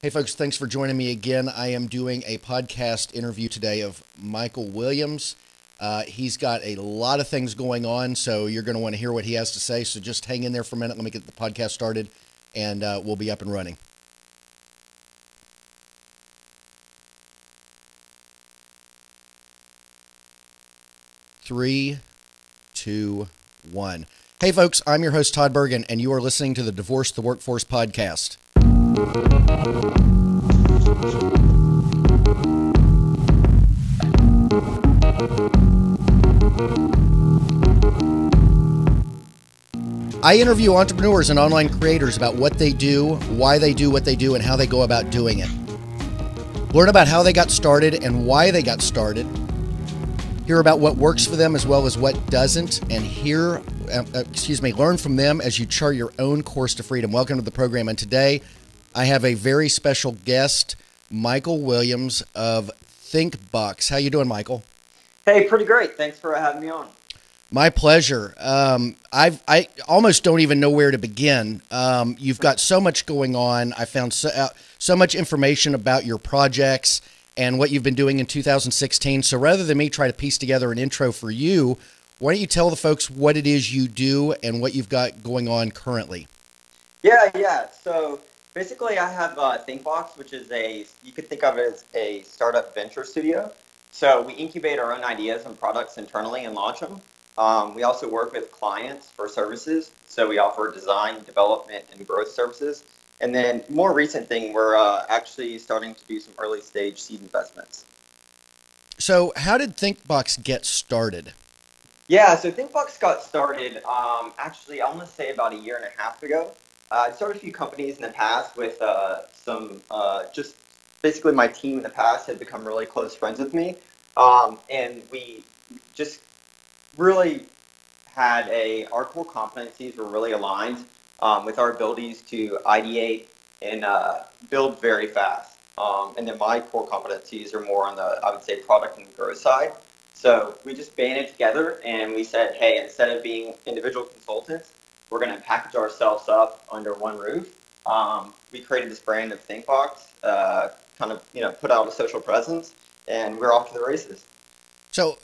Hey folks, thanks for joining me again. I am doing a podcast interview today of Michael Williams. He's got a lot of things going on, so you're going to want to hear what he has to say. So just hang in there for a minute. Let me get the podcast started, and we'll be up and running. Three, two, one. Hey folks, I'm your host Todd Bergen, and you are listening to the Divorce the Workforce podcast. I interview entrepreneurs and online creators about what they do, why they do what they do, and how they go about doing it. Learn about how they got started and why they got started. Hear about what works for them as well as what doesn't, and learn from them as you chart your own course to freedom. Welcome to the program, and today I have a very special guest, Michael Williams of Thinkbox. How you doing, Michael? Hey, pretty great. Thanks for having me on. My pleasure. I almost don't even know where to begin. You've got so much going on. I found so much information about your projects and what you've been doing in 2016. So rather than me try to piece together an intro for you, why don't you tell the folks what it is you do and what you've got going on currently? Yeah. So basically I have Thinkbox, which is you could think of it as a startup venture studio. So we incubate our own ideas and products internally and launch them. We also work with clients for services. So we offer design, development, and growth services. And then more recent thing, we're actually starting to do some early stage seed investments. So how did Thinkbox get started? Yeah, so Thinkbox got started actually, I want to say about a year and a half ago. I started a few companies in the past with just basically my team in the past had become really close friends with me. And we just really had our core competencies were really aligned with our abilities to ideate and build very fast. And then my core competencies are more on the, I would say, product and growth side. So we just banded together and we said, hey, instead of being individual consultants, we're going to package ourselves up under one roof. We created this brand of Thinkbox, put out a social presence, and we're off to the races. So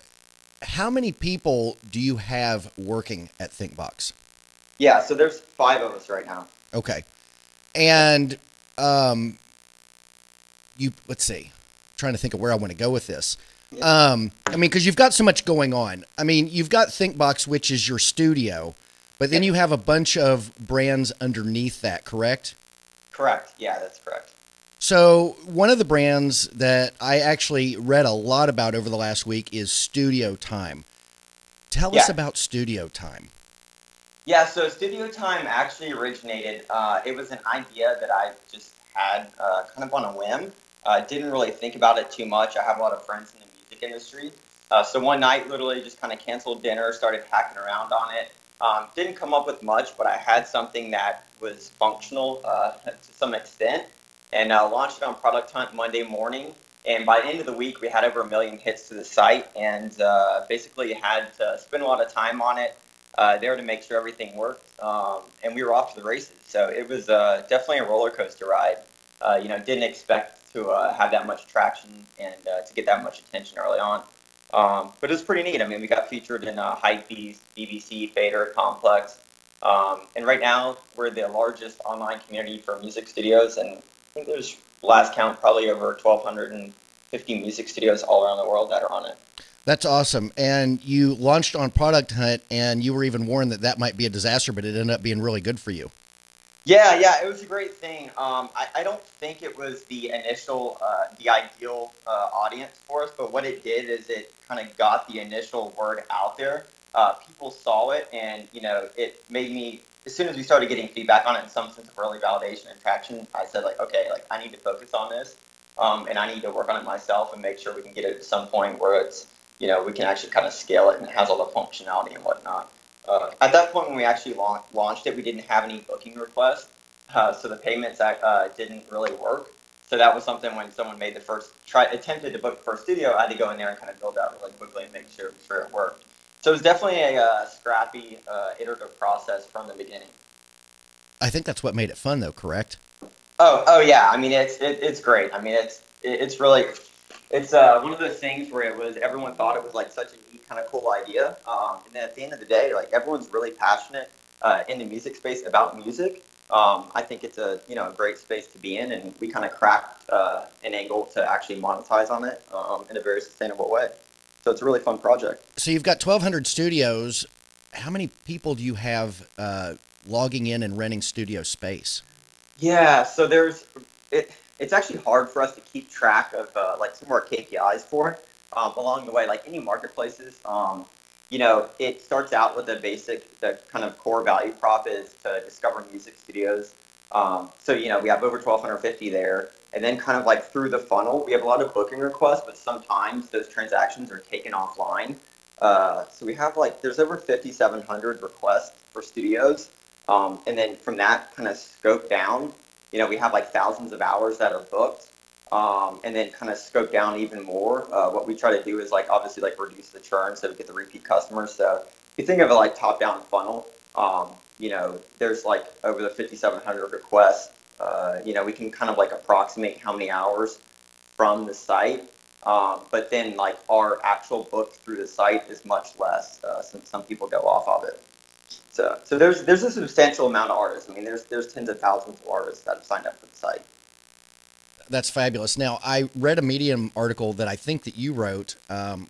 how many people do you have working at Thinkbox? Yeah, so there's 5 of us right now. Okay. And let's see. I'm trying to think of where I want to go with this. Yeah. Because you've got so much going on. You've got Thinkbox, which is your studio, but then you have a bunch of brands underneath that, correct? Correct. Yeah, that's correct. So one of the brands that I actually read a lot about over the last week is Studiotime. Tell us about Studiotime. Yeah, so Studiotime actually originated, it was an idea that I just had kind of on a whim. Didn't really think about it too much. I have a lot of friends in the music industry. So one night, literally just kind of canceled dinner, started hacking around on it. Didn't come up with much, but I had something that was functional to some extent, and launched it on Product Hunt Monday morning. And by the end of the week, we had over 1 million hits to the site, and basically had to spend a lot of time on it there to make sure everything worked. And we were off to the races. So it was definitely a roller coaster ride. Didn't expect to have that much traction and to get that much attention early on. But it was pretty neat. We got featured in Hypebeast, BBC, Fader, Complex. And right now, we're the largest online community for music studios. And I think there's, last count, probably over 1,250 music studios all around the world that are on it. That's awesome. And you launched on Product Hunt, and you were even warned that might be a disaster, but it ended up being really good for you. Yeah, it was a great thing. I don't think it was the initial, the ideal audience for us, but what it did is it kind of got the initial word out there. People saw it, and it made me, as soon as we started getting feedback on it, in some sense of early validation and traction, I said okay, I need to focus on this, and I need to work on it myself and make sure we can get it to some point where it's, we can actually kind of scale it and it has all the functionality and whatnot. At that point, when we actually launched it, we didn't have any booking requests, so the payments didn't really work. So that was something when someone made attempted to book the first studio, I had to go in there and kind of build out really quickly and make sure it worked. So it was definitely a scrappy, iterative process from the beginning. I think that's what made it fun, though, correct? Oh yeah. I mean, it's great. I mean, it's really one of those things where it was everyone thought it was like such a neat kind of cool idea, and then at the end of the day, like everyone's really passionate in the music space about music. I think it's a great space to be in, and we kind of cracked an angle to actually monetize on it in a very sustainable way. So it's a really fun project. So you've got 1,200 studios. How many people do you have logging in and renting studio space? Yeah, so it's actually hard for us to keep track of like some of our KPIs for it along the way. Like any marketplaces, it starts out with the kind of core value prop is to discover music studios. So we have over 1,250 there, and then kind of like through the funnel, we have a lot of booking requests, but sometimes those transactions are taken offline. So we have like there's over 5,700 requests for studios. And then from that kind of scope down, we have like thousands of hours that are booked. And then kind of scope down even more. What we try to do is like obviously like reduce the churn so we get the repeat customers. So if you think of it like top down funnel, there's like over the 5,700 requests. We can kind of like approximate how many hours from the site. But then like our actual book through the site is much less since some people go off of it. So there's a substantial amount of artists. I mean, there's tens of thousands of artists that have signed up for the site. That's fabulous. Now, I read a Medium article that I think that you wrote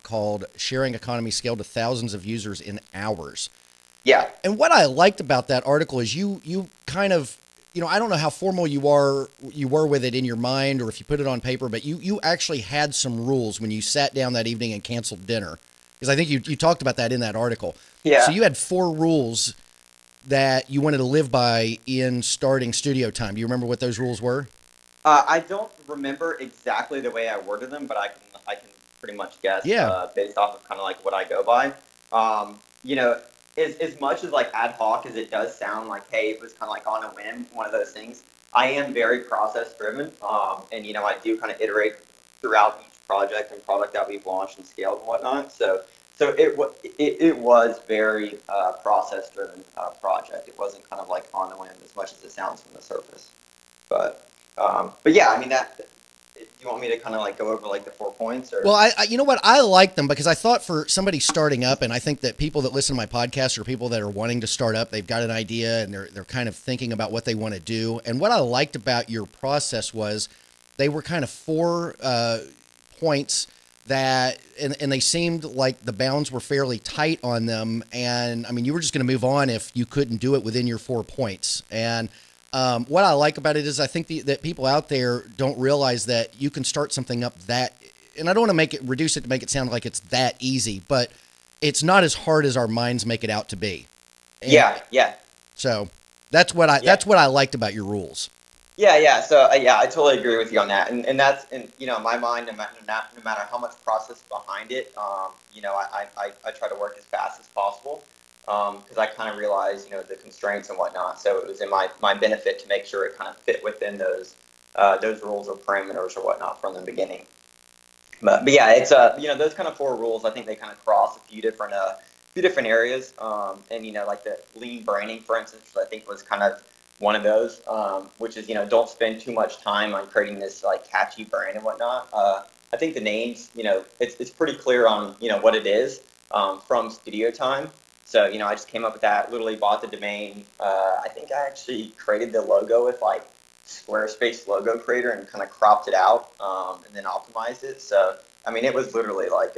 called "Sharing Economy Scaled to Thousands of Users in Hours." Yeah. And what I liked about that article is you kind of, I don't know how formal you were with it in your mind or if you put it on paper, but you actually had some rules when you sat down that evening and canceled dinner. Because I think you talked about that in that article. Yeah. So you had 4 rules that you wanted to live by in starting Studiotime. Do you remember what those rules were? I don't remember exactly the way I worded them, but I can pretty much guess based off of kind of like what I go by. As much as like ad hoc as it does sound like, hey, it was kind of like on a whim, one of those things. I am very process driven, and I do kind of iterate throughout each project and product that we've launched and scaled and whatnot. So it was very process driven project. It wasn't kind of like on the whim as much as it sounds from the surface. But yeah, I mean that. Do you want me to kind of like go over like the 4 points? Or? Well, I you know what, I like them because I thought for somebody starting up, and I think that people that listen to my podcast are people that are wanting to start up. They've got an idea and they're kind of thinking about what they want to do. And what I liked about your process was they were kind of 4 points that, and they seemed like the bounds were fairly tight on them. And I mean, you were just going to move on if you couldn't do it within your 4 points. And what I like about it is I think that people out there don't realize that you can start something up that, and I don't want to reduce it to make it sound like it's that easy, but it's not as hard as our minds make it out to be. And yeah. So that's what I liked about your rules. Yeah. So yeah, I totally agree with you on that, and that's in my mind, no matter how much process behind it, I try to work as fast as possible. Because I kind of realized, the constraints and whatnot. So it was in my benefit to make sure it kind of fit within those rules or parameters or whatnot from the beginning. But yeah, it's those kind of 4 rules. I think they kind of cross a few different areas. And like the lean branding, for instance, I think was kind of one of those, which is don't spend too much time on creating this like catchy brand and whatnot. I think the names, it's pretty clear on what it is from Studiotime. So, I just came up with that, literally bought the domain. I think I actually created the logo with like Squarespace logo creator and kind of cropped it out and then optimized it. So, I mean, it was literally like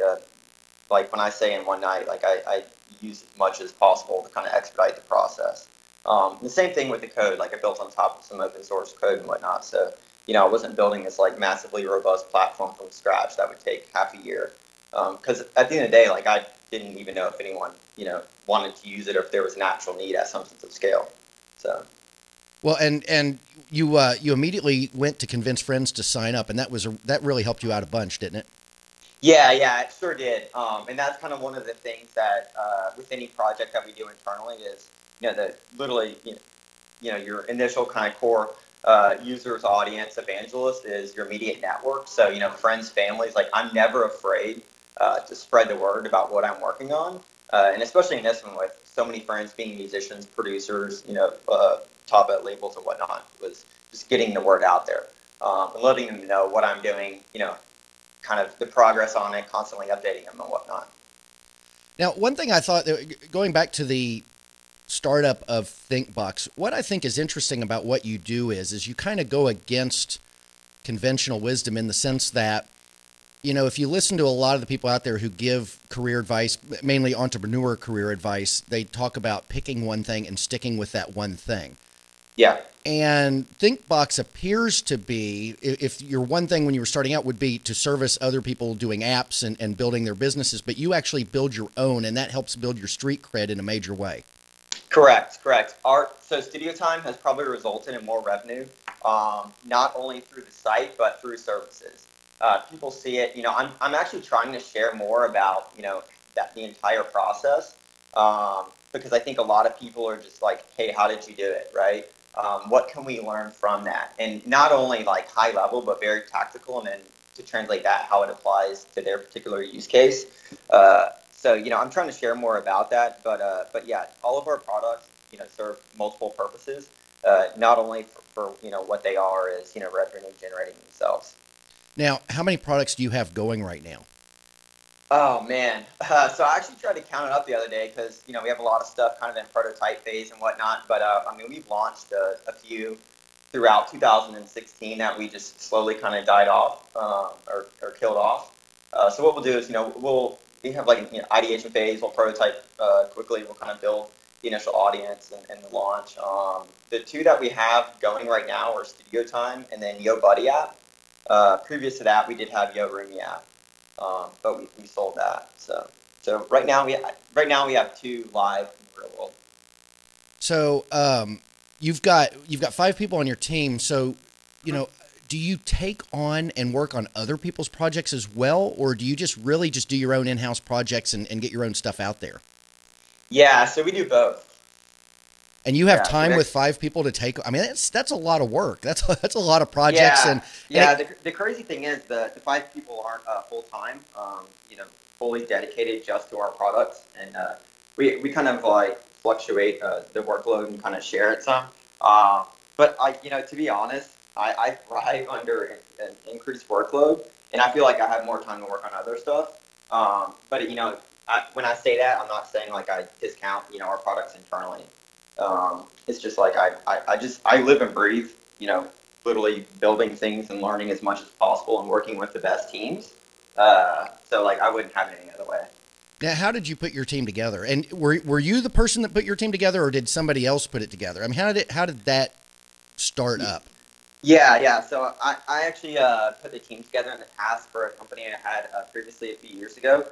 when I say in one night, like I use as much as possible to kind of expedite the process. The same thing with the code, like I built on top of some open source code and whatnot. So, I wasn't building this like massively robust platform from scratch that would take half a year. Because at the end of the day, like I didn't even know if anyone, wanted to use it or if there was an actual need at some sense of scale. So. Well, and you immediately went to convince friends to sign up, and that really helped you out a bunch, didn't it? Yeah, it sure did. And that's kind of one of the things that with any project that we do internally is, literally, your initial kind of core users, audience, evangelist is your immediate network. So, friends, families, like I'm never afraid to spread the word about what I'm working on. And especially in this one with so many friends being musicians, producers, top at labels and whatnot, it was just getting the word out there, and letting them know what I'm doing, kind of the progress on it, constantly updating them and whatnot. Now, one thing I thought, going back to the startup of Thinkbox, what I think is interesting about what you do is you kind of go against conventional wisdom in the sense that, if you listen to a lot of the people out there who give career advice, mainly entrepreneur career advice, they talk about picking one thing and sticking with that one thing. Yeah. And Thinkbox appears to be, if your one thing when you were starting out would be to service other people doing apps and building their businesses, but you actually build your own, and that helps build your street cred in a major way. Correct. So Studiotime has probably resulted in more revenue, not only through the site, but through services. People see it, I'm actually trying to share more about, the entire process, because I think a lot of people are just like, hey, how did you do it, right? What can we learn from that? And not only like high level, but very tactical, and then to translate that, how it applies to their particular use case. So, I'm trying to share more about that, but yeah, all of our products, serve multiple purposes, not only for what they are is, revenue generating themselves. Now, how many products do you have going right now? Oh man. So I actually tried to count it up the other day because, we have a lot of stuff kind of in prototype phase and whatnot, but we've launched a few throughout 2016 that we just slowly kind of died off, or killed off. So what we'll do is, we have like an ideation phase. We'll prototype quickly. We'll kind of build the initial audience and the launch. The two that we have going right now are Studiotime and then YoBuddy app. Previous to that, we did have YoRoomie app, but we sold that. So right now we have two live in the real world. So you've got 5 people on your team. So do you take on and work on other people's projects as well, or do you just really just do your own in-house projects and get your own stuff out there? Yeah, so we do both. And you have time with 5 people to take. I mean, that's a lot of work. That's a lot of projects. The crazy thing is the 5 people aren't full time. Fully dedicated just to our products, and we kind of like fluctuate the workload and kind of share it some. But to be honest, I thrive under an increased workload, and I feel like I have more time to work on other stuff. But when I say that, I'm not saying like I discount our products internally. It's just like I live and breathe, literally building things and learning as much as possible and working with the best teams. So like I wouldn't have it any other way. Now, how did you put your team together? And were you the person that put your team together, or did somebody else put it together? I mean, how did that start up? Yeah. So I actually put the team together in the past for a company I had previously a few years ago.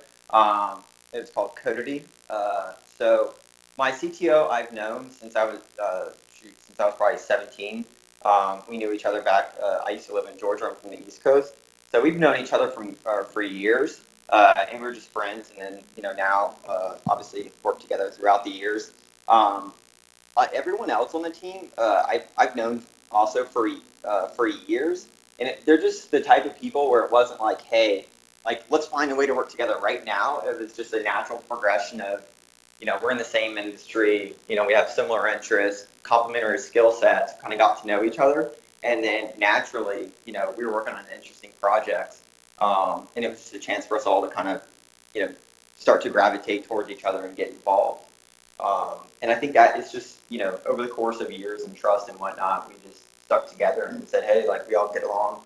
It was called Codity. So my CTO I've known since I was probably 17. We knew each other back. I used to live in Georgia. I'm from the East Coast, so we've known each other for years, and we were just friends. And then now obviously worked together throughout the years. Everyone else on the team I've known also for years, and they're just the type of people where it wasn't like, hey, like let's find a way to work together right now. It was just a natural progression of, we're in the same industry, we have similar interests, complementary skill sets, kind of got to know each other. And then naturally, we were working on interesting projects. And it was just a chance for us all to kind of, start to gravitate towards each other and get involved. And I think that it's just, over the course of years and trust and whatnot, we just stuck together and said, hey, like we all get along,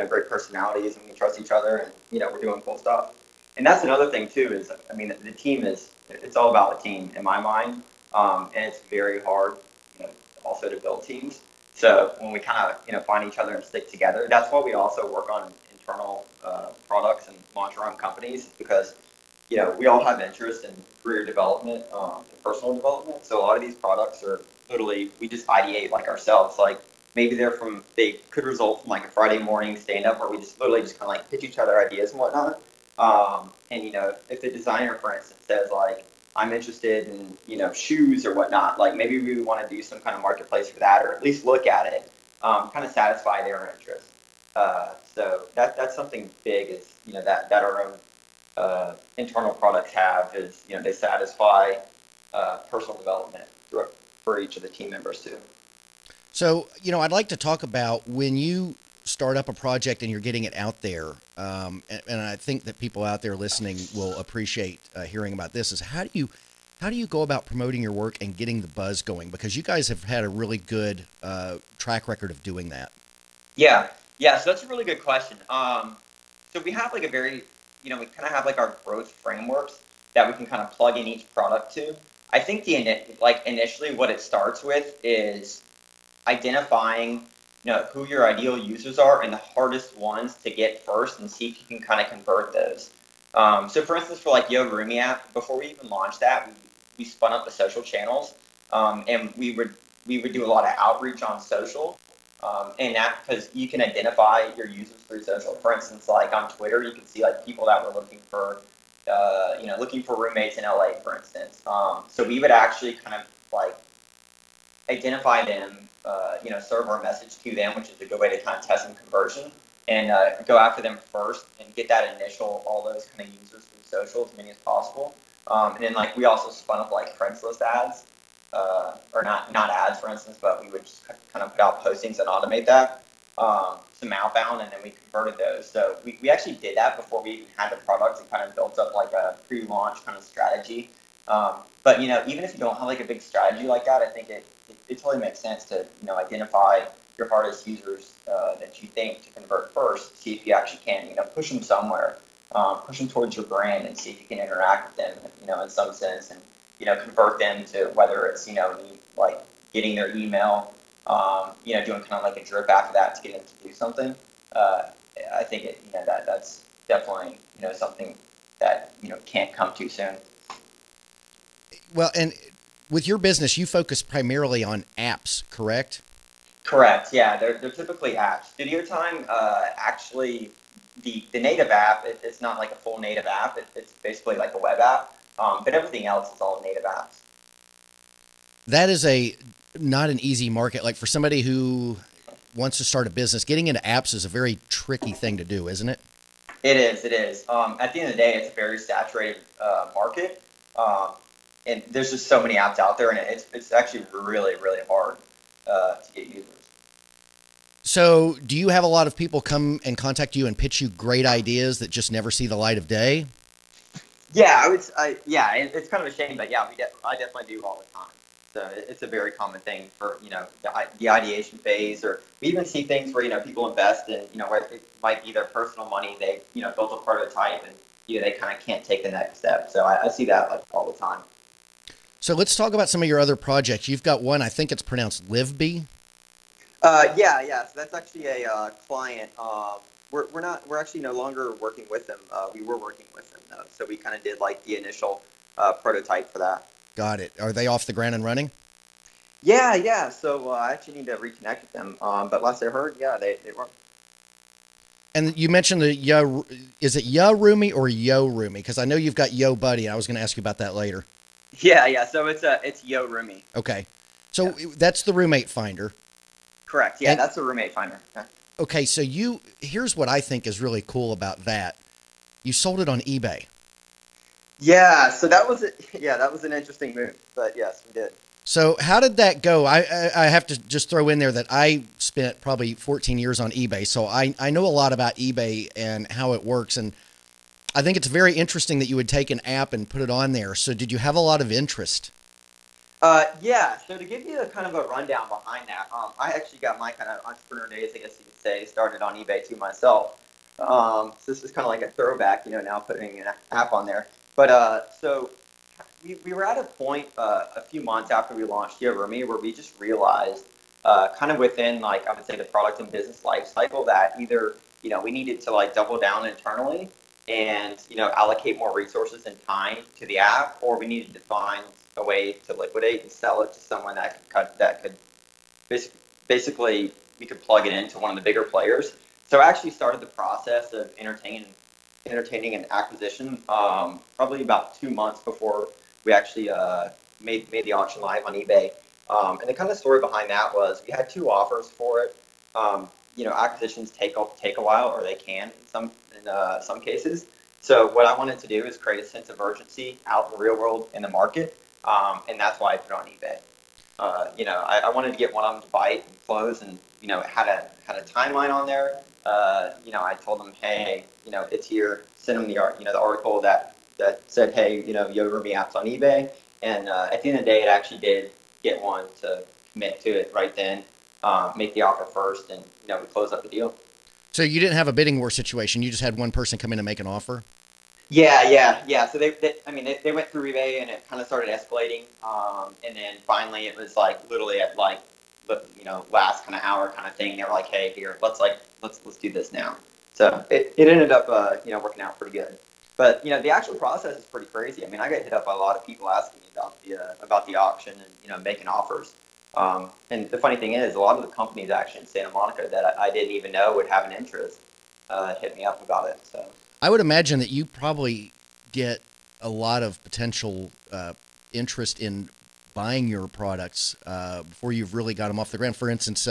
great personalities, and we trust each other, and, we're doing cool stuff. And that's another thing too, is, the team it's all about the team in my mind. And it's very hard, also to build teams. So when we kind of, find each other and stick together, that's why we also work on internal products and launch our own companies, because, we all have interest in career development, and personal development. So a lot of these products are literally, we just ideate like ourselves. Like maybe they could result from like a Friday morning stand up where we just literally just kind of like pitch each other ideas and whatnot. And if the designer, for instance, says like, I'm interested in, shoes or whatnot, like maybe we want to do some kind of marketplace for that, or at least look at it, kind of satisfy their interest. So that's something big is, that our own internal products have is, they satisfy personal development for each of the team members too. So, I'd like to talk about when you start up a project and you're getting it out there. And I think that people out there listening will appreciate hearing about this. Is how do you go about promoting your work and getting the buzz going? Because you guys have had a really good track record of doing that. Yeah. So that's a really good question. So we have like a very, we kind of have like our growth frameworks that we can kind of plug in each product to. I think initially what it starts with is identifying who your ideal users are and the hardest ones to get first, and see if you can kind of convert those. So for instance, for like YoRoomie app, before we even launched that, we spun up the social channels, and we would do a lot of outreach on social. And that, because you can identify your users through social. For instance, like on Twitter, you can see like people that were looking for roommates in LA, for instance. So we would actually kind of like identify them, serve our message to them, which is a good way to kind of test some conversion, and go after them first and get that initial, all those kind of users through social, as many as possible. And then like we also spun up like friends list ads, or not ads, for instance, but we would just kind of put out postings and automate that, some outbound, and then we converted those. So we actually did that before we even had the product, and kind of built up like a pre-launch kind of strategy. But even if you don't have like a big strategy like that, I think it totally makes sense to identify your hardest users that you think to convert first. See if you actually can push them somewhere, push them towards your brand, and see if you can interact with them in some sense, and convert them to whether it's like getting their email, doing kind of like a drip after that to get them to do something. I think that's definitely something that can't come too soon. Well, and with your business, you focus primarily on apps, correct? Correct. Yeah, they're typically apps. Studiotime, actually, the native app, it's not like a full native app. It's basically like a web app. But everything else is all native apps. That is not an easy market. Like for somebody who wants to start a business, getting into apps is a very tricky thing to do, isn't it? It is. It is. At the end of the day, it's a very saturated market. And there's just so many apps out there, and it's actually really, really hard to get users. So do you have a lot of people come and contact you and pitch you great ideas that just never see the light of day? Yeah, it's kind of a shame, but yeah, I definitely do all the time. So it's a very common thing for the ideation phase, or we even see things where people invest in where it might be their personal money. They built a prototype, and they kind of can't take the next step. So I see that like all the time. So let's talk about some of your other projects. You've got one, I think it's pronounced LiveBee. Yeah. So that's actually a client. We're actually no longer working with them. We were working with them though, so we kind of did like the initial prototype for that. Got it. Are they off the ground and running? Yeah. So I actually need to reconnect with them. But last I heard, yeah, they were. And you mentioned is it YoRoomie or YoRoomie? Because I know you've got YoBuddy, and I was going to ask you about that later. Yeah. So it's YoRoomie. Okay. So that's the roommate finder. Correct. Yeah, that's a roommate finder. Okay. So here's what I think is really cool about that. You sold it on eBay. Yeah. So that was it. Yeah, that was an interesting move. But yes, we did. So how did that go? I have to just throw in there that I spent probably 14 years on eBay. So I know a lot about eBay and how it works. And I think it's very interesting that you would take an app and put it on there. So did you have a lot of interest? Yeah. So to give you a kind of a rundown behind that, I actually got my kind of entrepreneur days, I guess you could say, started on eBay too myself. So this is kind of like a throwback, now putting an app on there. But so we were at a point a few months after we launched YoRoomie where we just realized, kind of within like I would say the product and business life cycle, that either we needed to like double down internally and allocate more resources and time to the app, or we needed to find a way to liquidate and sell it to someone that could basically we could plug it into one of the bigger players. So I actually started the process of entertaining an acquisition probably about 2 months before we actually made the auction live on eBay. And the kind of story behind that was we had 2 offers for it. Acquisitions take a while, or they can in some cases. So what I wanted to do is create a sense of urgency out in the real world in the market, and that's why I put it on eBay. I wanted to get one of them to bite and close, and it had a timeline on there. I told them, hey, it's here. Send them the article that said, hey, YoRoomie apps on eBay. And at the end of the day, it actually did get one to commit to it right then, make the offer first, and we closed up the deal. So you didn't have a bidding war situation. You just had one person come in and make an offer. Yeah. So they went through eBay, and it kind of started escalating. And then finally, it was like literally at like last kind of hour kind of thing. They were like, hey, here, let's do this now. So it ended up working out pretty good. But the actual process is pretty crazy. I mean, I got hit up by a lot of people asking me about the auction and making offers. And the funny thing is, a lot of the companies actually in Santa Monica that I didn't even know would have an interest hit me up about it. So I would imagine that you probably get a lot of potential interest in buying your products before you've really got them off the ground. For instance,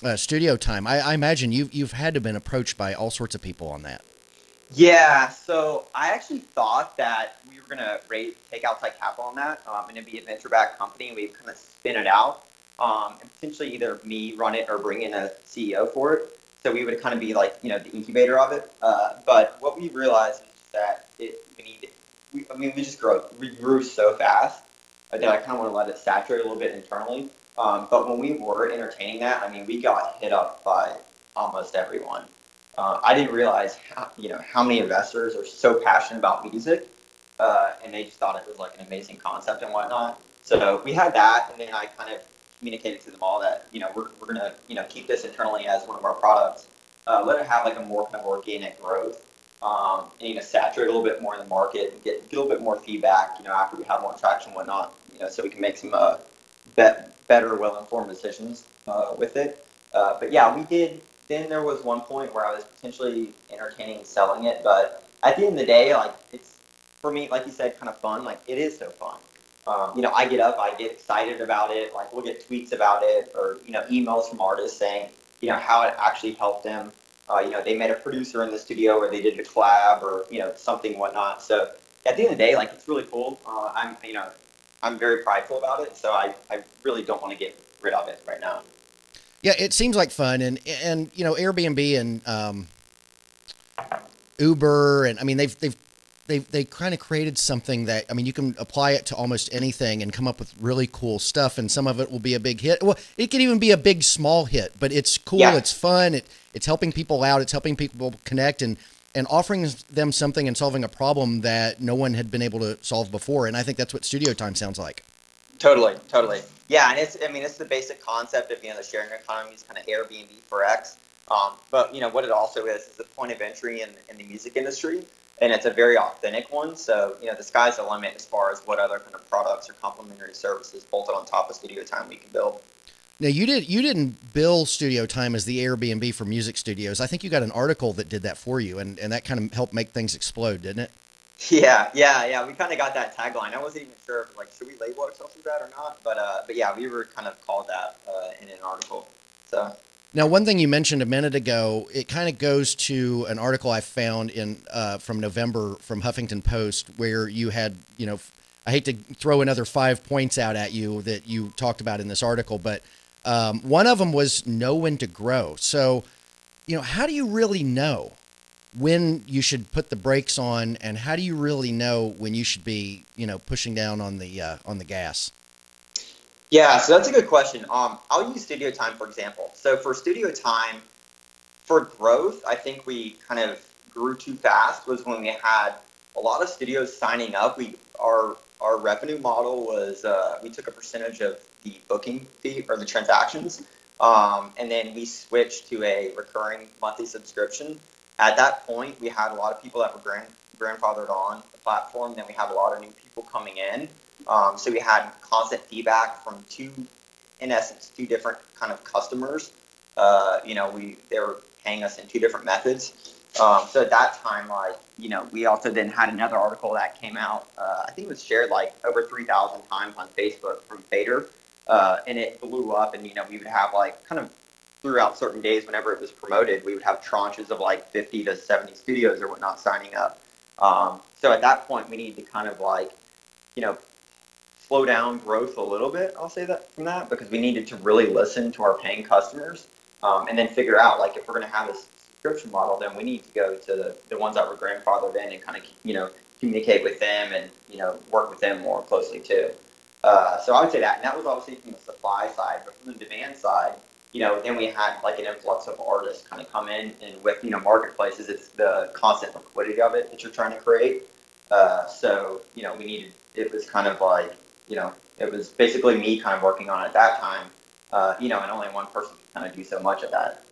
Studiotime. I imagine you've had to been approached by all sorts of people on that. Yeah, so I actually thought that we were gonna take outside capital on that, and it'd be a venture-backed company, and we'd kind of spin it out, and potentially either me run it or bring in a CEO for it. So we would kind of be like, the incubator of it. But what we realized is that we grew so fast that I kind of want to let it saturate a little bit internally. But when we were entertaining that, we got hit up by almost everyone. I didn't realize how many investors are so passionate about music, and they just thought it was like an amazing concept and whatnot. So we had that, and then I kind of communicated to them all that we're gonna keep this internally as one of our products, let it have like a more kind of organic growth, and saturate a little bit more in the market and get a little bit more feedback after we have more traction and whatnot, so we can make some better, well-informed decisions with it. But yeah, we did. Then there was one point where I was potentially entertaining selling it, but at the end of the day, like it's for me, like you said, kind of fun. Like it is so fun. I get up, I get excited about it. Like we'll get tweets about it, or emails from artists saying how it actually helped them. They met a producer in the studio, or they did a collab, or something whatnot. So at the end of the day, like it's really cool. I'm very prideful about it, so I really don't want to get rid of it right now. Yeah, it seems like fun, and Airbnb and Uber, and they kind of created something that you can apply it to almost anything and come up with really cool stuff, and some of it will be a big hit. Well, it could even be a big small hit, but it's cool, yeah. It's fun, it's helping people out, it's helping people connect, and offering them something and solving a problem that no one had been able to solve before, and I think that's what Studiotime sounds like. Totally. Yeah, and it's the basic concept of the sharing economy is kind of Airbnb for X. But what it also is the point of entry in the music industry, and it's a very authentic one. So the sky's the limit as far as what other kind of products or complementary services bolted on top of Studiotime we can build. Now you didn't bill Studiotime as the Airbnb for music studios. I think you got an article that did that for you, and that kind of helped make things explode, didn't it? Yeah. We kind of got that tagline. I wasn't even sure if should we label ourselves as that or not, but yeah, we were kind of called that in an article. So now, one thing you mentioned a minute ago, it kind of goes to an article I found in from November from Huffington Post, where you had I hate to throw another 5 points out at you that you talked about in this article, but one of them was know when to grow. So how do you really know when you should put the brakes on, and how do you really know when you should be, pushing down on the gas? Yeah, so that's a good question. I'll use Studiotime for example. So for Studiotime, for growth, I think we kind of grew too fast. Was when we had a lot of studios signing up. Our revenue model was we took a percentage of the booking fee or the transactions, and then we switched to a recurring monthly subscription. At that point, we had a lot of people that were grandfathered on the platform. Then we had a lot of new people coming in. So we had constant feedback from two different kind of customers. They were paying us in two different methods. So at that time, we also then had another article that came out. I think it was shared over 3,000 times on Facebook from Fader, and it blew up. And we would have kind of throughout certain days, whenever it was promoted, we would have tranches of 50 to 70 studios or whatnot signing up. So at that point, we needed to kind of slow down growth a little bit. I'll say that from that because we needed to really listen to our paying customers, and then figure out like if we're going to have this subscription model, then we need to go to the ones that were grandfathered in and kind of communicate with them and work with them more closely too. So I would say that, and that was obviously from the supply side, but from the demand side, then we had like an influx of artists kind of come in, and with marketplaces, it's the constant liquidity of it that you're trying to create. So we needed. It was kind of like it was basically me kind of working on it at that time. And only one person could kind of do so much of that.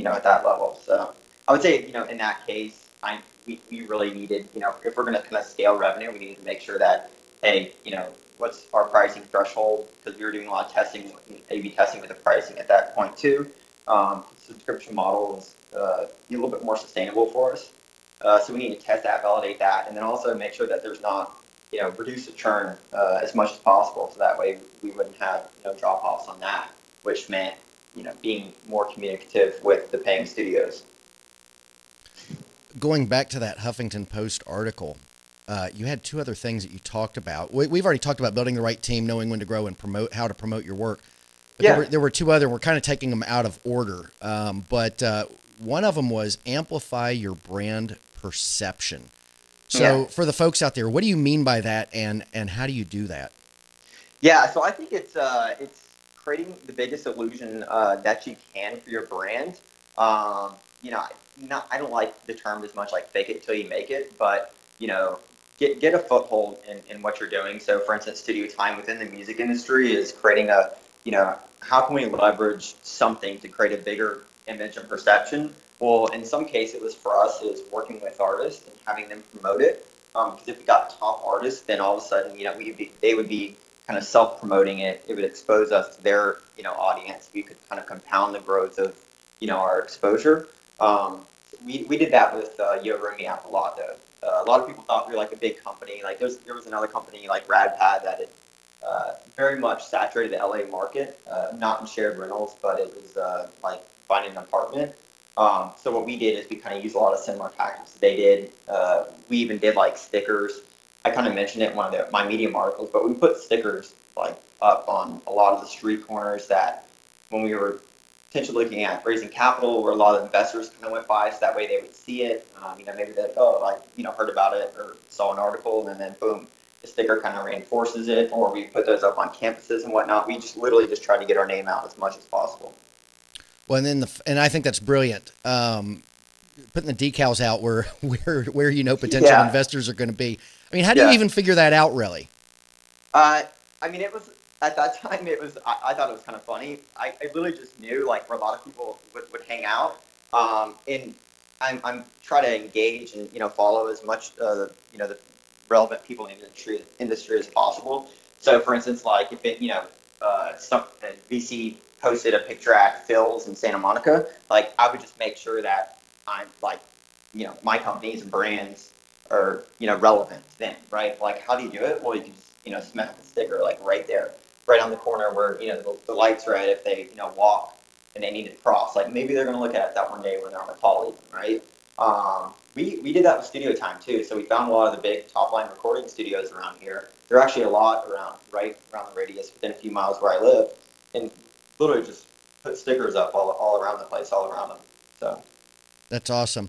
At that level. So I would say in that case, we really needed if we're going to kind of scale revenue, we needed to make sure that hey what's our pricing threshold, because we were doing a lot of testing, A/B testing with the pricing at that point too. Subscription model was a little bit more sustainable for us. So we need to test that, validate that, and then also make sure that there's not, reduce the churn as much as possible. So that way we wouldn't have drop offs on that, which meant being more communicative with the paying studios. Going back to that Huffington Post article, you had two other things that you talked about. We've already talked about building the right team, knowing when to grow, and how to promote your work. But yeah. There were two other. We're kind of taking them out of order. But one of them was amplify your brand perception. So for the folks out there, what do you mean by that, and how do you do that? Yeah, so I think it's creating the biggest illusion that you can for your brand. I don't like the term as much like fake it till you make it, but get a foothold in what you're doing. So for instance, Studiotime within the music industry is creating how can we leverage something to create a bigger image and perception? Well, in some case, it was for us is working with artists and having them promote it. Because if we got top artists, then all of a sudden, they would be kind of self-promoting it. It would expose us to their, audience. We could kind of compound the growth of, our exposure. We did that with YoRoomie app a lot, though. A lot of people thought we were like a big company. Like there was another company like RadPad that had very much saturated the LA market, not in shared rentals, but it was like finding an apartment. So what we did is we kind of used a lot of similar tactics they did. We even did like stickers. I kind of mentioned it in one of my Medium articles, but we put stickers like up on a lot of the street corners that when we were potentially looking at raising capital, where a lot of investors kind of went by, so that way they would see it. Maybe they heard about it or saw an article, and then boom, the sticker kind of reinforces it. Or we put those up on campuses and whatnot. We just literally just try to get our name out as much as possible. Well, and then I think that's brilliant. Putting the decals out where potential investors are going to be. I mean, how do you even figure that out, really? It was at that time. I thought it was kind of funny. I literally just knew like where a lot of people would hang out. And I'm trying to engage and follow as much the relevant people in the industry as possible. So, for instance, like if it some VC posted a picture at Phil's in Santa Monica, like I would just make sure that I'm like, my companies and brands are, relevant to them, right? Like, how do you do it? Well, you can just, smack the sticker like right there, right on the corner where, the light's red if they, walk and they need to cross. Like maybe they're going to look at it that one day when they're on the call even, right? We did that with Studiotime too. So we found a lot of the big top line recording studios around here. There are actually a lot right around the radius within a few miles where I live, and literally just put stickers up all around the place, all around them. So that's awesome.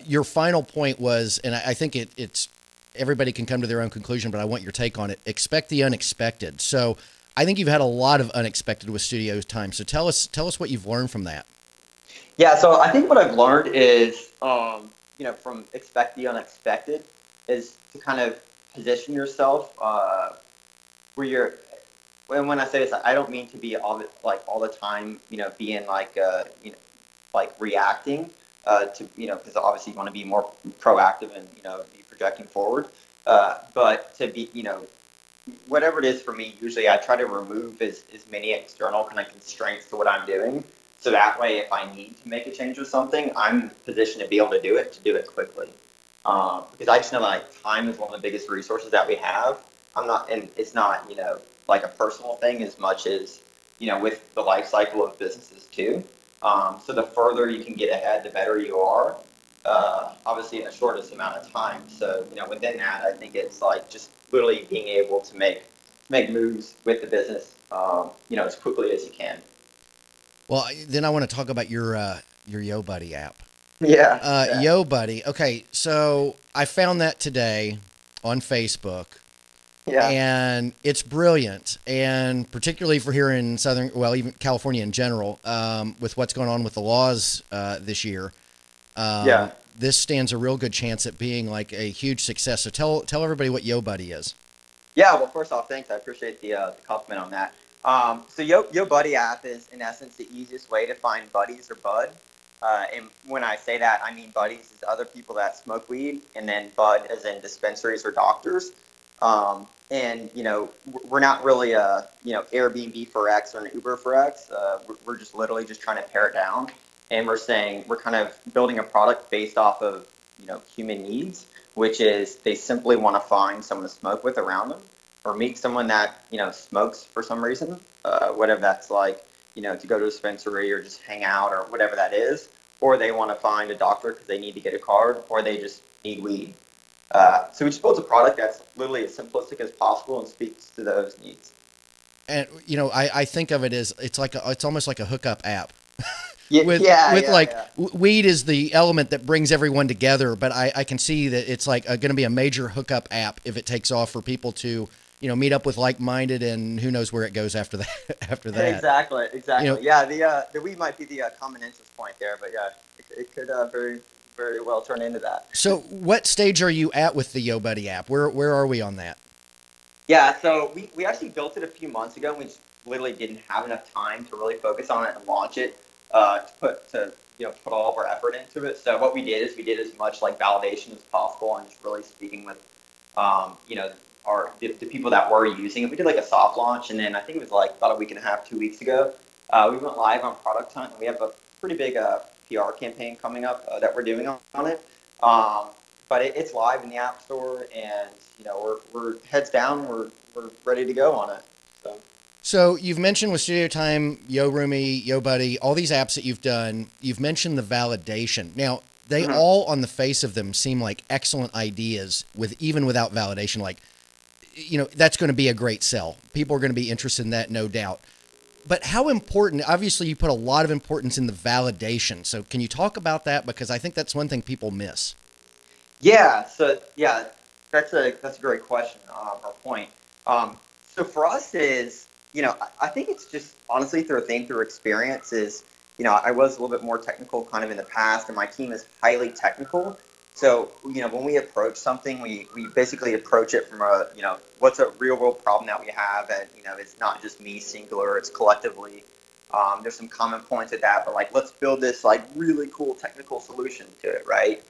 Your final point was, and I think it's everybody can come to their own conclusion, but I want your take on it. Expect the unexpected. So I think you've had a lot of unexpected with Studiotime. So tell us what you've learned from that. Yeah, so I think what I've learned is, from expect the unexpected is to kind of position yourself where you're. When I say this, I don't mean to be all the time, being like, like reacting to, because obviously you want to be more proactive and, be projecting forward. But to be, whatever it is for me, usually I try to remove as many external kind of constraints to what I'm doing. So that way, if I need to make a change with something, I'm positioned to be able to do it quickly. Because I just know like time is one of the biggest resources that we have. And it's not, like a personal thing as much as, with the life cycle of businesses too. So the further you can get ahead, the better you are, obviously in the shortest amount of time. So, within that, I think it's like just literally being able to make make moves with the business, as quickly as you can. Well, then I want to talk about your YoBuddy app. Yeah, yeah, YoBuddy. Okay, so I found that today on Facebook, yeah, and it's brilliant, and particularly for here in Southern, well, even California in general, with what's going on with the laws this year. yeah. This stands a real good chance at being like a huge success. So tell everybody what YoBuddy is. Yeah, well, first off, thanks. I appreciate the compliment on that. So YoBuddy app is, in essence, the easiest way to find buddies or bud. And when I say that, I mean buddies is other people that smoke weed, and then bud as in dispensaries or doctors. And we're not really a Airbnb for X or an Uber for X. We're just literally just trying to pare it down, and we're saying we're kind of building a product based off of human needs, which is they simply want to find someone to smoke with around them, or meet someone that smokes for some reason, whatever that's like, to go to a dispensary or just hang out or whatever that is, or they want to find a doctor because they need to get a card, or they just need weed. So we just built a product that's literally as simplistic as possible and speaks to those needs. And I think of it as it's almost like a hookup app. Yeah, with yeah, with yeah, like yeah. weed is the element that brings everyone together, but I can see that it's like going to be a major hookup app if it takes off for people to meet up with like-minded, and who knows where it goes after that. After that, Exactly, exactly. Yeah, the weed might be the common interest point there, but yeah, it could very very well turn into that. So what stage are you at with the YoBuddy app? Where are we on that? Yeah, so we actually built it a few months ago. We just literally didn't have enough time to really focus on it and launch it, to put all of our effort into it. So what we did is we did as much like validation as possible, and just really speaking with the people that were using it. We did like a soft launch, and then I think it was like about a week and a half, 2 weeks ago, we went live on Product Hunt, and we have a pretty big PR campaign coming up that we're doing on it. But it's live in the App Store, and we're heads down. We're ready to go on it. So you've mentioned with Studiotime, YoRoomie, YoBuddy, all these apps that you've done. You've mentioned the validation. Now they all, on the face of them, seem like excellent ideas. Even without validation, like that's going to be a great sell. People are going to be interested in that, no doubt. But how important? Obviously, you put a lot of importance in the validation. So can you talk about that, because I think that's one thing people miss. Yeah. So yeah, that's a great question or point. So for us is, I think it's just honestly through experience is, I was a little bit more technical kind of in the past, and my team is highly technical. So, when we approach something, we basically approach it from what's a real world problem that we have. And, it's not just me singular, it's collectively. There's some common points at that, but like, let's build this like really cool technical solution to it. Right.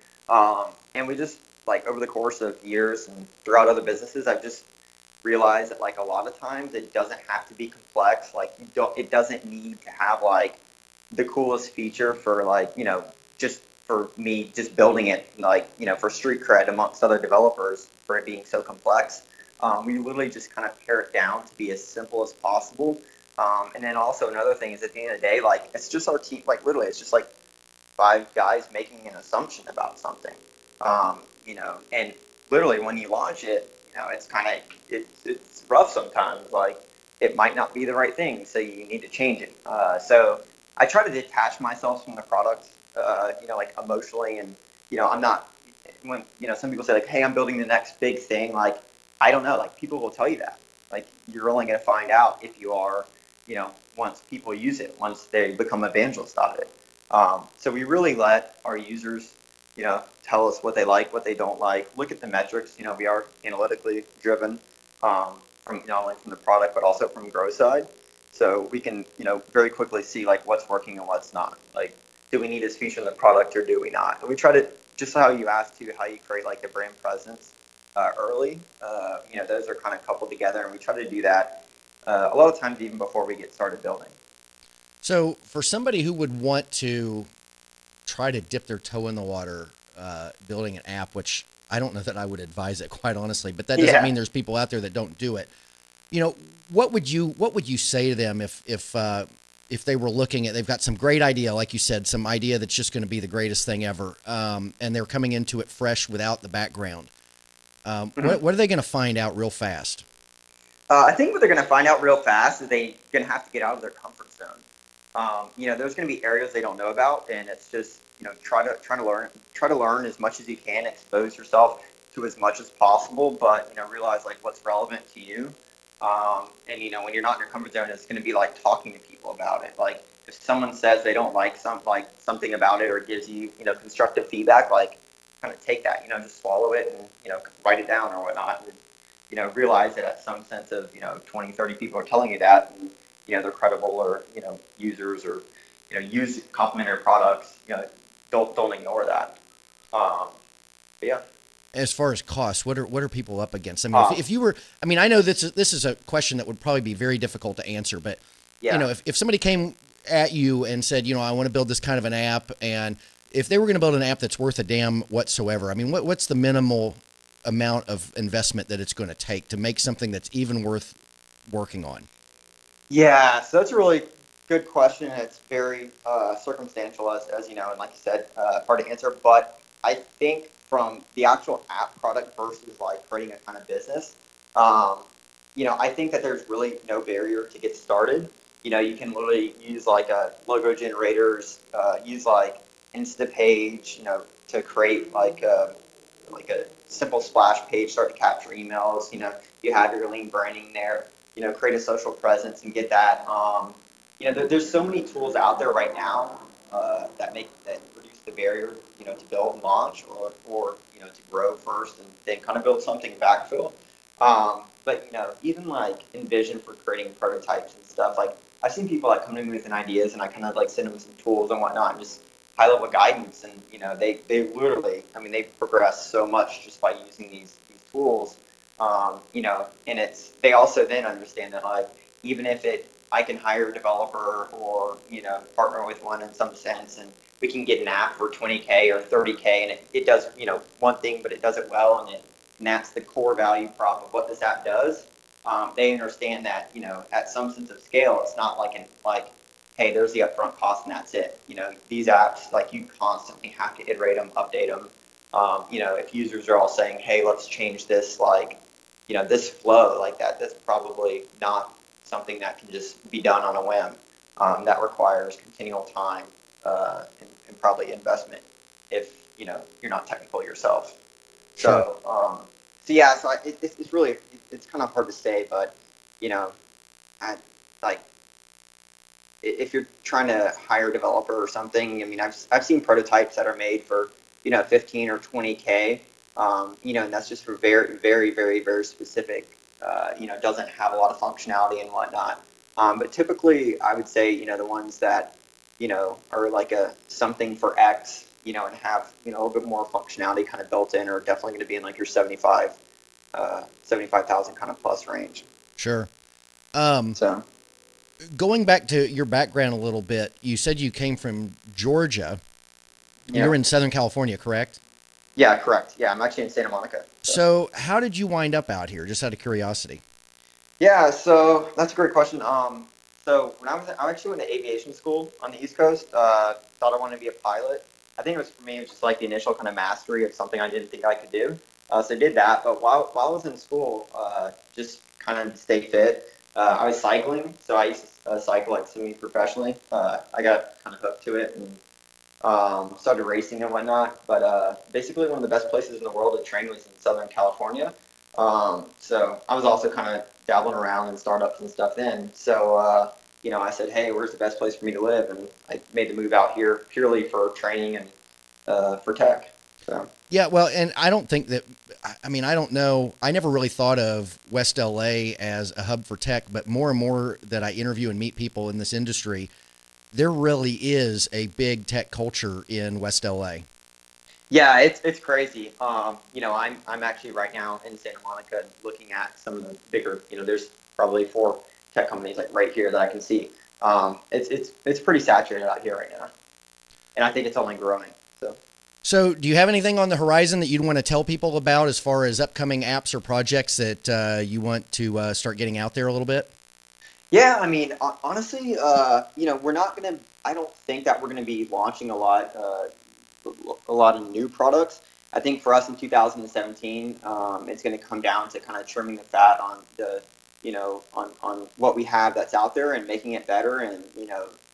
And we just like over the course of years and throughout other businesses, I've just realized that like a lot of times it doesn't have to be complex. Like it doesn't need to have like the coolest feature for like, just for me just building it like, for street cred amongst other developers for it being so complex. We literally just kind of pare it down to be as simple as possible. And then also another thing is at the end of the day, like it's just our team, like literally it's just like 5 guys making an assumption about something. And literally when you launch it, it's kind of, it's rough sometimes. Like it might not be the right thing, so you need to change it. So I try to detach myself from the product, like emotionally, and I'm not. When some people say like, "Hey, I'm building the next big thing," like I don't know. Like people will tell you that. Like you're only going to find out if you are, once people use it, once they become evangelists of it. So we really let our users, tell us what they like, what they don't like. Look at the metrics. We are analytically driven from not only from the product but also from growth side. So we can, very quickly see like what's working and what's not. Like, do we need this feature in the product or do we not? And we try to, just how you asked to, how you create like the brand presence early. Those are kind of coupled together, and we try to do that a lot of times even before we get started building. So for somebody who would want to try to dip their toe in the water, building an app, which I don't know that I would advise it, quite honestly, but that doesn't mean there's people out there that don't do it. What would you say to them if they were looking at, they've got some great idea, like you said, some idea that's just going to be the greatest thing ever, and they're coming into it fresh without the background. What are they going to find out real fast? I think what they're going to find out real fast is they're going to have to get out of their comfort zone. There's going to be areas they don't know about, and it's just try to learn as much as you can, expose yourself to as much as possible, but realize like what's relevant to you. And when you're not in your comfort zone, it's going to be like talking to people about it. Like if someone says they don't like something about it or gives you constructive feedback, like kind of take that, just swallow it and write it down or whatnot. And, realize that some sense of 20, 30 people are telling you that, and they're credible, or users, or use complementary products. Don't ignore that. But yeah. As far as costs, what are people up against? I mean, if you were, I mean, I know this is a question that would probably be very difficult to answer, but yeah. If somebody came at you and said, I want to build this kind of an app, and if they were going to build an app that's worth a damn whatsoever, I mean, what's the minimal amount of investment that it's going to take to make something that's even worth working on? Yeah, so that's a really good question. It's very circumstantial, as you know, and like you said, hard to answer. But I think from the actual app product versus like creating a kind of business, I think that there's really no barrier to get started. You can literally use like a logo generators, use like Instapage, to create like a simple splash page, start to capture emails. You have your lean branding there. Create a social presence and get that. There's so many tools out there right now that reduce the barrier, to build and launch, or to grow first and then kind of build something backfill. But even like Envision for creating prototypes and stuff. Like I've seen people like come to me with ideas, and I kind of like send them some tools and whatnot, and just high level guidance. And they literally, I mean, they progress so much just by using these tools. And they also then understand that like even if I can hire a developer or partner with one in some sense, and we can get an app for 20K or 30K, and it does one thing, but it does it well, and that's the core value prop of what this app does. They understand that at some sense of scale, it's not like hey, there's the upfront cost and that's it. These apps, like, you constantly have to iterate them, update them. If users are all saying, hey, let's change this, like, this flow, like that's probably not something that can just be done on a whim. That requires continual time and probably investment if you're not technical yourself. Sure. It's really, it's kind of hard to say, but like, if you're trying to hire a developer or something, I mean, I've seen prototypes that are made for 15 or 20K, and that's just for very, very, very, very specific. Doesn't have a lot of functionality and whatnot. But typically, I would say the ones that are like a something for X, and have a little bit more functionality kind of built in, are definitely going to be in like your 75,000 kind of plus range. Sure. So. Going back to your background a little bit, you said you came from Georgia. Yeah. You're in Southern California, correct? Yeah, correct. Yeah, I'm actually in Santa Monica. So how did you wind up out here, just out of curiosity? Yeah, so that's a great question. So when I actually went to aviation school on the East Coast. Thought I wanted to be a pilot. I think it was just like the initial kind of mastery of something I didn't think I could do. So I did that. But while I was in school, just kind of stay fit. I was cycling, so I used to cycle like semi-professionally. I got kind of hooked to it and started racing and whatnot. But basically, one of the best places in the world to train was in Southern California. So I was also kind of dabbling around in startups and stuff then. So I said, hey, where's the best place for me to live? And I made the move out here purely for training and for tech. So. Yeah, well, and I don't think that, I mean, I don't know. I never really thought of West LA as a hub for tech, but more and more that I interview and meet people in this industry, there really is a big tech culture in West LA. Yeah, it's crazy. I'm actually right now in Santa Monica looking at some of the bigger, there's probably 4 tech companies like right here that I can see. It's pretty saturated out here right now, and I think it's only growing. So do you have anything on the horizon that you'd want to tell people about as far as upcoming apps or projects that you want to start getting out there a little bit? Yeah, I mean, honestly, we're not going to, I don't think that we're going to be launching a lot of new products. I think for us in 2017, it's going to come down to kind of trimming the fat on the on what we have that's out there and making it better and,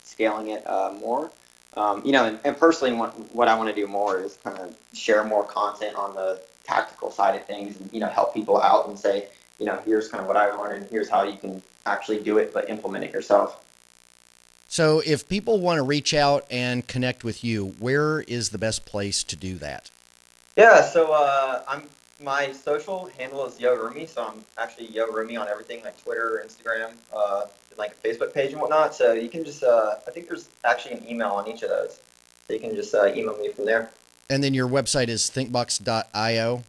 scaling it more. And personally, what I want to do more is kind of share more content on the tactical side of things and, help people out and say, here's kind of what I've learned and here's how you can actually do it, but implement it yourself. So if people want to reach out and connect with you, where is the best place to do that? Yeah, so my social handle is YoRoomie, so I'm actually YoRoomie on everything like Twitter, Instagram, like a Facebook page and whatnot. So you can just, I think there's actually an email on each of those. So you can just email me from there. And then your website is thinkbox.io?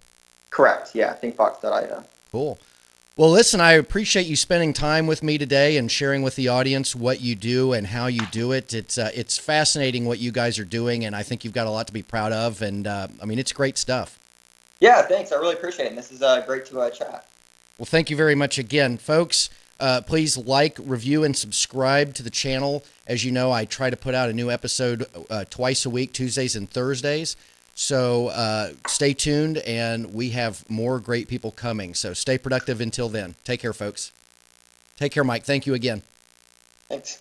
Correct, yeah, thinkbox.io. Cool. Well, listen, I appreciate you spending time with me today and sharing with the audience what you do and how you do it. It's fascinating what you guys are doing, and I think you've got a lot to be proud of. And I mean, it's great stuff. Yeah, thanks. I really appreciate it. And this is great to chat. Well, thank you very much again, folks. Please like, review, and subscribe to the channel. As you know, I try to put out a new episode twice a week, Tuesdays and Thursdays. So stay tuned, and we have more great people coming. So stay productive until then. Take care, folks. Take care, Mike. Thank you again. Thanks.